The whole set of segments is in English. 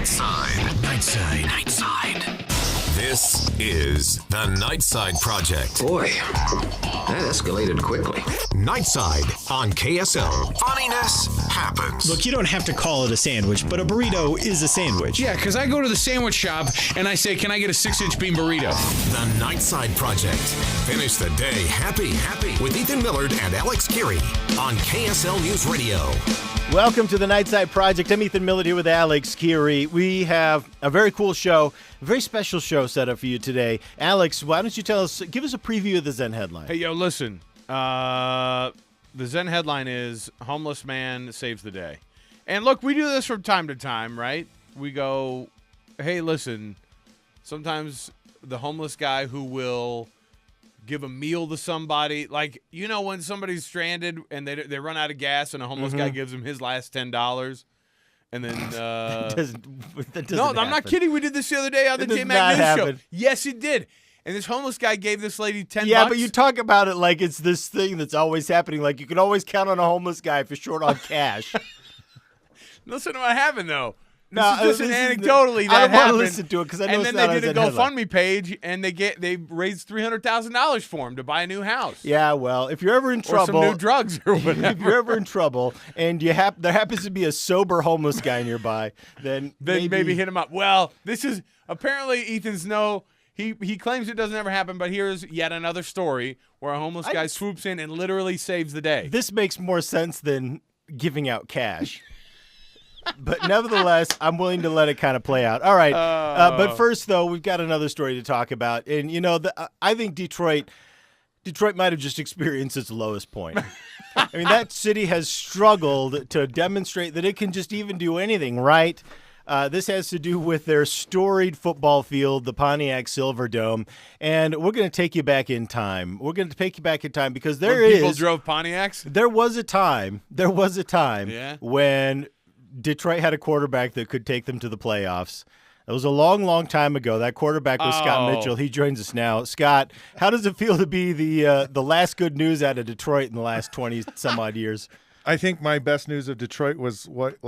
Nightside. This is the Nightside Project. Boy, that escalated quickly. Nightside on KSL. Funniness happens. Look, you don't have to call it a sandwich, but a burrito is a sandwich. Yeah, because I go to the sandwich shop and I say, can I get a 6-inch bean burrito? The Nightside Project. Finish the day happy with Ethan Millard and Alex Keary on KSL News Radio. Welcome to the Nightside Project. I'm Ethan Millard here with Alex Keary. We have a very cool show, a very special show set up for you today. Alex, why don't you give us a preview of the Zen headline? Hey, yo, listen. The Zen headline is Homeless Man Saves the Day. And look, we do this from time to time, right? We go, hey, listen, sometimes the homeless guy who will give a meal to somebody, like, you know, when somebody's stranded and they run out of gas and a homeless guy gives them his last $10, and then that doesn't no, I'm not kidding. We did this the other day on the J Mac News Show. Yes, it did. And this homeless guy gave this lady $10. Yeah, but you talk about it like it's this thing that's always happening. Like you can always count on a homeless guy if you're short on cash. Listen to what happened though. No, this is just anecdotally that I don't want to happened. listen to it because I know and it's then not they did a on Zen GoFundMe page and they raised $300,000 for him to buy a new house. Yeah, well, if you're ever in trouble, or some new drugs or whatever. If you're ever in trouble and there happens to be a sober homeless guy nearby, then maybe hit him up. Well, this is apparently Ethan's He claims it doesn't ever happen, but here's yet another story where a homeless guy swoops in and literally saves the day. This makes more sense than giving out cash. But nevertheless, I'm willing to let it kind of play out. All right. But first, though, we've got another story to talk about. And, you know, I think Detroit might have just experienced its lowest point. I mean, that city has struggled to demonstrate that it can just even do anything right. This has to do with their storied football field, the Pontiac Silverdome, and we're going to take you back in time. We're going to take you back in time because people drove Pontiacs? There was a time Yeah. when Detroit had a quarterback that could take them to the playoffs. It was a long, long time ago. That quarterback was Scott Mitchell. He joins us now. Scott, how does it feel to be the last good news out of Detroit in the last 20-some-odd years? I think my best news of Detroit was what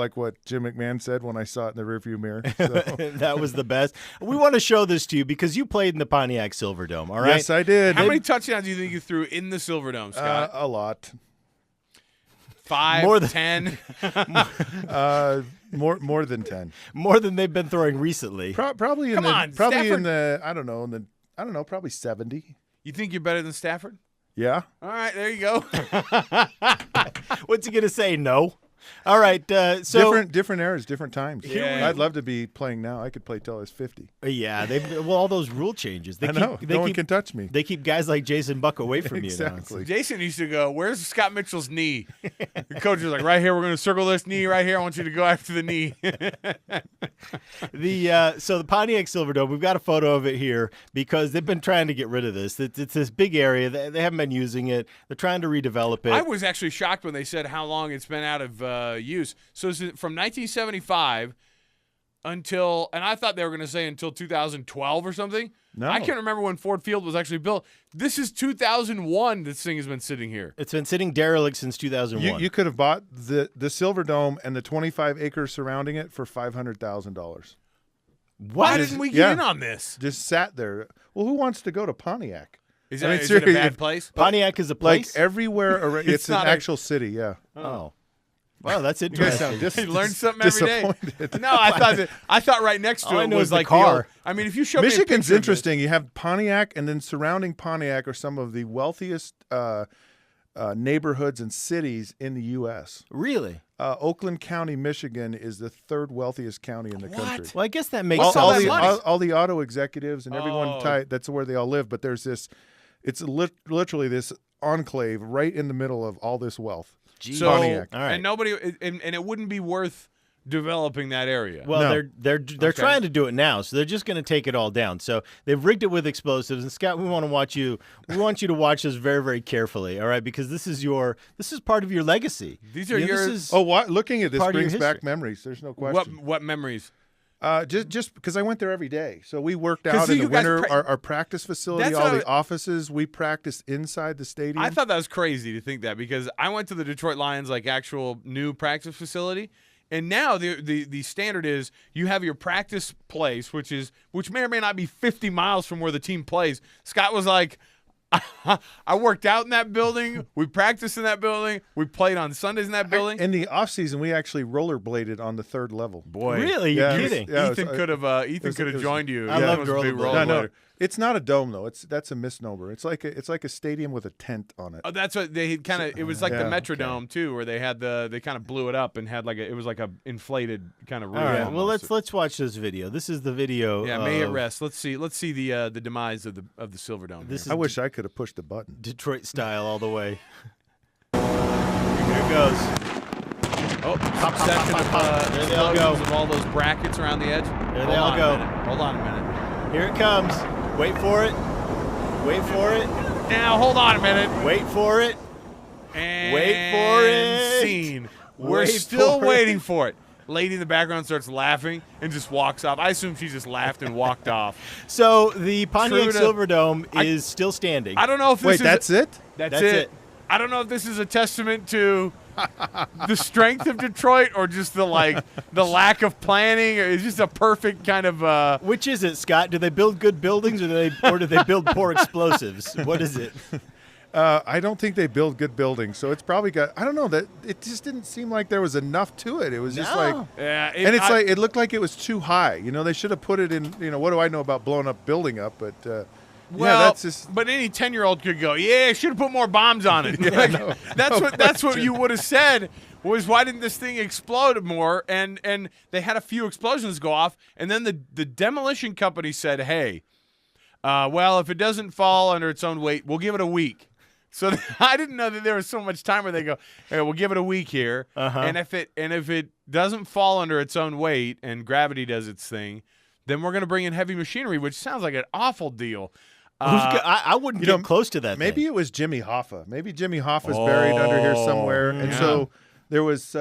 Jim McMahon said when I saw it in the rearview mirror. So. That was the best. We want to show this to you because you played in the Pontiac Silverdome, all right? Yes, I did. How many touchdowns do you think you threw in the Silverdome, Scott? A lot. 5, more than 10? More than 10. More than they've been throwing recently. Probably in probably 70. You think you're better than Stafford? Yeah. All right, there you go. What's he going to say? No. All right. So different eras, different times. Yeah. I'd love to be playing now. I could play till I was 50. Yeah. All those rule changes. No one can touch me. They keep guys like Jason Buck away from exactly. you. Jason used to go, where's Scott Mitchell's knee? The coach was like, right here. We're going to circle this knee right here. I want you to go after the knee. So the Pontiac Silverdome, we've got a photo of it here because they've been trying to get rid of this. It's this big area. They haven't been using it. They're trying to redevelop it. I was actually shocked when they said how long it's been out of use. So it's from 1975 until, and I thought they were going to say until 2012 or something. No. I can't remember when Ford Field was actually built. This is 2001 this thing has been sitting here. It's been sitting derelict since 2001. You could have bought the Silverdome and the 25 acres surrounding it for $500,000. Why didn't we get in on this? Just sat there. Well, who wants to go to Pontiac? Is it a bad place? Pontiac is a place? Like everywhere. It's an actual city, yeah. Oh. Wow, that's interesting. You learn something every day. No, I thought right next to it was like car. I mean, if you show Michigan's me interesting. You have Pontiac, and then surrounding Pontiac are some of the wealthiest neighborhoods and cities in the U.S. Really? Oakland County, Michigan, is the third wealthiest county in the country. Well, I guess that makes sense. All the auto executives and everyone that's where they all live. But there's this. It's literally this enclave right in the middle of all this wealth. So, Pontiac. All right. And nobody, and it wouldn't be worth developing that area. Well, No. they're trying to do it now, so they're just going to take it all down. So they've rigged it with explosives. And Scott, we want to watch you. We want you to watch this very, very carefully. All right, because this is part of your legacy. These are yours. What? Looking at this part of your brings back history. memories. There's no question. What memories? Just because I went there every day. So we worked out in the winter. Our practice facility, all the offices, we practiced inside the stadium. I thought that was crazy to think that because I went to the Detroit Lions like actual new practice facility, And now the standard is you have your practice place, which may or may not be 50 miles from where the team plays. Scott was like, I worked out in that building. We practiced in that building. We played on Sundays in that building. In the off season, we actually rollerbladed on the 3rd level. Boy, Really? Yeah, You're it was- kidding? yeah, Ethan could have joined you. I Ethan love was a big rollerblading. No, it's not a dome though. That's a misnomer. It's like a stadium with a tent on it. Oh, that's what they kind of. It was like the Yeah, Metrodome too, where they had they kind of blew it up and had it was like a inflated kind of roof. All right. almost. Well, let's watch this video. This is the video. Yeah, may it of rest. Let's see the demise of the Silverdome. This here. I wish I could have pushed the button. Detroit style all the way. Here it goes. Oh, section of There they all go. of all those brackets around the edge. There they all go. Hold on a minute. Here it comes. Wait for it. Wait for it. Now hold on a minute. Wait for it. And Wait for it. Scene. We're Wait still for it. waiting for it. Lady in the background starts laughing and just walks off. I assume she just laughed and walked off. So the Pontiac True to- Silverdome is still standing. I don't know if this Wait, is that's it? That's That's it. it. I don't know if this is a testament to the strength of Detroit or just the lack of planning. Or it's just a perfect kind of. Which is it, Scott? Do they build good buildings or do they build poor explosives? What is it? I don't think they build good buildings, so it's probably got. I don't know that it just didn't seem like there was enough to it. It was just like, Yeah, and it's like it looked like it was too high. You know, they should have put it in. You know, what do I know about blowing up building up? But well, yeah, that's just. But any 10-year-old could go, yeah, should have put more bombs on it. That's what you would have said. Was why didn't this thing explode more? And they had a few explosions go off, and then the demolition company said, hey, well, if it doesn't fall under its own weight, we'll give it a week. So I didn't know that there was so much time where they go, hey, we'll give it a week here, and if it doesn't fall under its own weight and gravity does its thing, then we're going to bring in heavy machinery, which sounds like an awful deal. I wouldn't get close to that. Maybe thing. it was Jimmy Hoffa. Maybe Jimmy Hoffa's buried under here somewhere, and so there was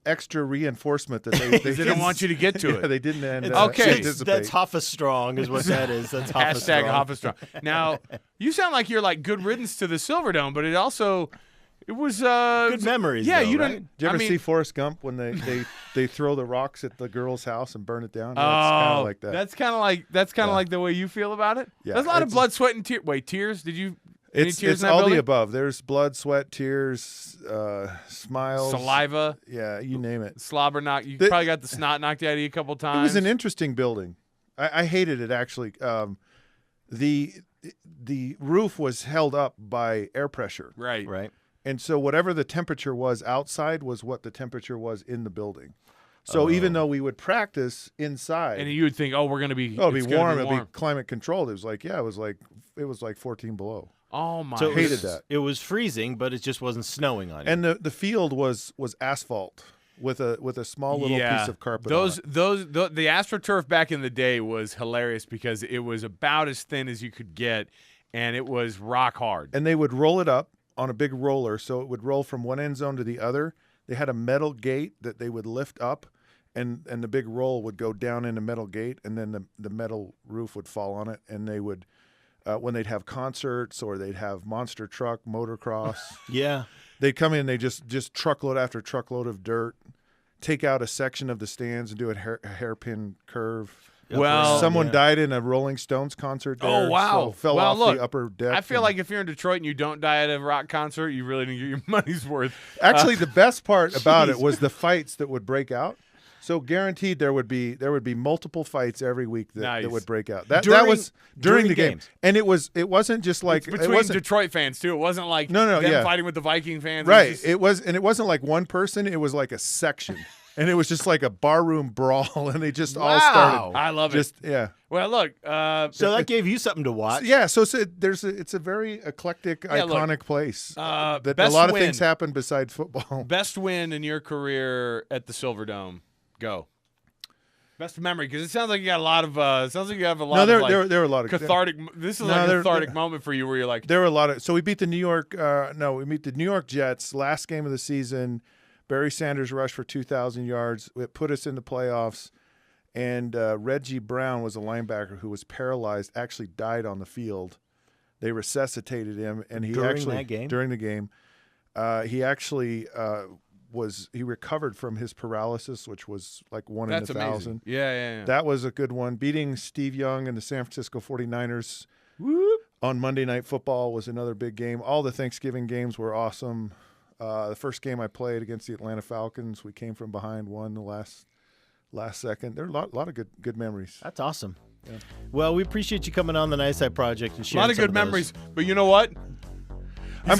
extra reinforcement that they didn't want you to get to yeah, it. they didn't. Okay. anticipate. That's Hoffa strong, is what that is. That's Hoffa Hashtag strong. Hoffa strong. Now, you sound like you're like good riddance to the Silverdome, but it was Good memories. Yeah, though, you right? didn't. Did you ever I mean, see Forrest Gump when they throw the rocks at the girl's house and burn it down? That's kind of like that. That's kind of like the way you feel about it. Yeah, There's a lot of it's- blood, sweat, and tears. Wait, tears? Did you? Any It's tears in that all building? the above. There's blood, sweat, tears, smiles, Saliva, Yeah, you name it. slobber knock. You The- probably got the snot knocked out of you a couple times. It was an interesting building. I hated it actually. The roof was held up by air pressure, right. Right. and so whatever the temperature was outside was what the temperature was in the building. So even though we would practice inside, And you would think, oh, we're gonna be. it'd be it's gonna warm, Be it'd be climate controlled. It was like it was like 14 below. Oh my. So it Hated was, that. It was freezing, but it just wasn't snowing on you. And the field was asphalt with a small little piece of carpet. Those on it. the AstroTurf back in the day was hilarious because it was about as thin as you could get, and it was rock hard. And they would roll it up on a big roller, so it would roll from one end zone to the other. They had a metal gate that they would lift up, and the big roll would go down in the metal gate, and then the metal roof would fall on it, and they would. When they'd have concerts or they'd have monster truck motocross, yeah. they'd come in. They just truckload after truckload of dirt, take out a section of the stands and do a hairpin curve. Well, Someone died in a Rolling Stones concert there. Oh, wow. So fell Well, off look, the upper deck. I feel and- like if you're in Detroit and you don't die at a rock concert, you really didn't get your money's worth. Actually, the best part about it Jeez. was the fights that would break out. So guaranteed there would be multiple fights every week that, Nice. that would break out. That During- was during the the game, games. and it wasn't just like It's it between wasn't Detroit fans too. It wasn't like No, them yeah. fighting with the Viking fans. right. It was just- It wasn't like one person. It was like a section, and it was just like a barroom brawl, and they just all started. I love Just it. yeah. Well, look. So that gave you something to watch. Yeah, so it's a very eclectic, Yeah, look, iconic place. That a best lot of win. things happen besides football. Best win in your career at the Silverdome. Go. Best memory, because it sounds like you got a lot of. Sounds like you have a lot No, of like, there were a lot of cathartic. This is No, like a there- cathartic moment for you, where you're like, There were a lot of. So we beat the New York. We beat the New York Jets last game of the season. Barry Sanders rushed for 2,000 yards. It put us in the playoffs. And Reggie Brown was a linebacker who was paralyzed. Actually died on the field. They resuscitated him, and he During actually that game? during the game, he actually he recovered from his paralysis, which was like one That's in 1,000. amazing. Yeah. That was a good one. Beating Steve Young and the San Francisco 49ers on Monday Night Football was another big game. All the Thanksgiving games were awesome. The first game I played against the Atlanta Falcons, we came from behind, won the last second. There are a lot of good memories. That's awesome. Yeah. Well, we appreciate you coming on the Nice Side Project and A sharing lot of some good memories. But you know what? I'm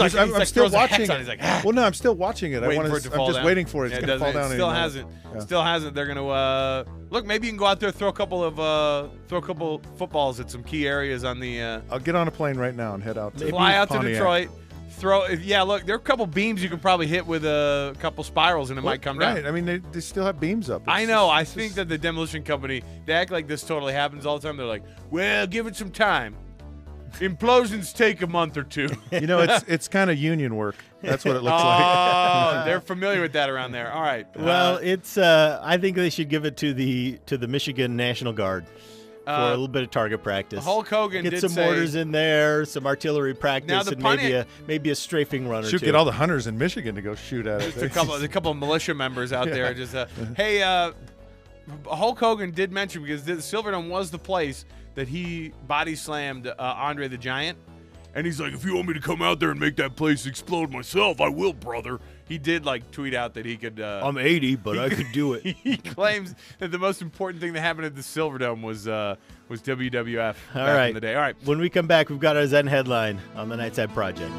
still watching it. He's like, Well, no, I'm still watching it. waiting for it to fall I'm just down. waiting for it. Yeah, It's going to fall down. Still anymore. hasn't. Yeah. Still hasn't. They're going to look. Maybe you can go out there, throw a couple footballs at some key areas on the. I'll get on a plane right now and head out. Fly out to Pontiac. Detroit. Look, there are a couple beams you can probably hit with a couple spirals and it might come down. Right. I mean, they still have beams up. I know. I think that the demolition company, they act like this totally happens all the time. They're like, well, give it some time. Implosions take a month or two. You know, it's kind of union work. That's what it looks Oh, like. they're familiar with that around there. All right. Well, it's. I think they should give it to the Michigan National Guard for a little bit of target practice. Hulk Hogan get did some say, mortars in there, some artillery practice, Now the and maybe a strafing run or Should two. get all the hunters in Michigan to go shoot at it. a couple of militia members out there. Just hey, Hulk Hogan did mention, because the Silverdome was the place that he body slammed Andre the Giant, and he's like, if you want me to come out there and make that place explode myself, I will, brother. He did tweet out that he could. I'm 80, but I could do it. He claims that the most important thing that happened at the Silverdome was WWF All back right. in the day. All right. When we come back, we've got our Zen headline on the Nightside Project.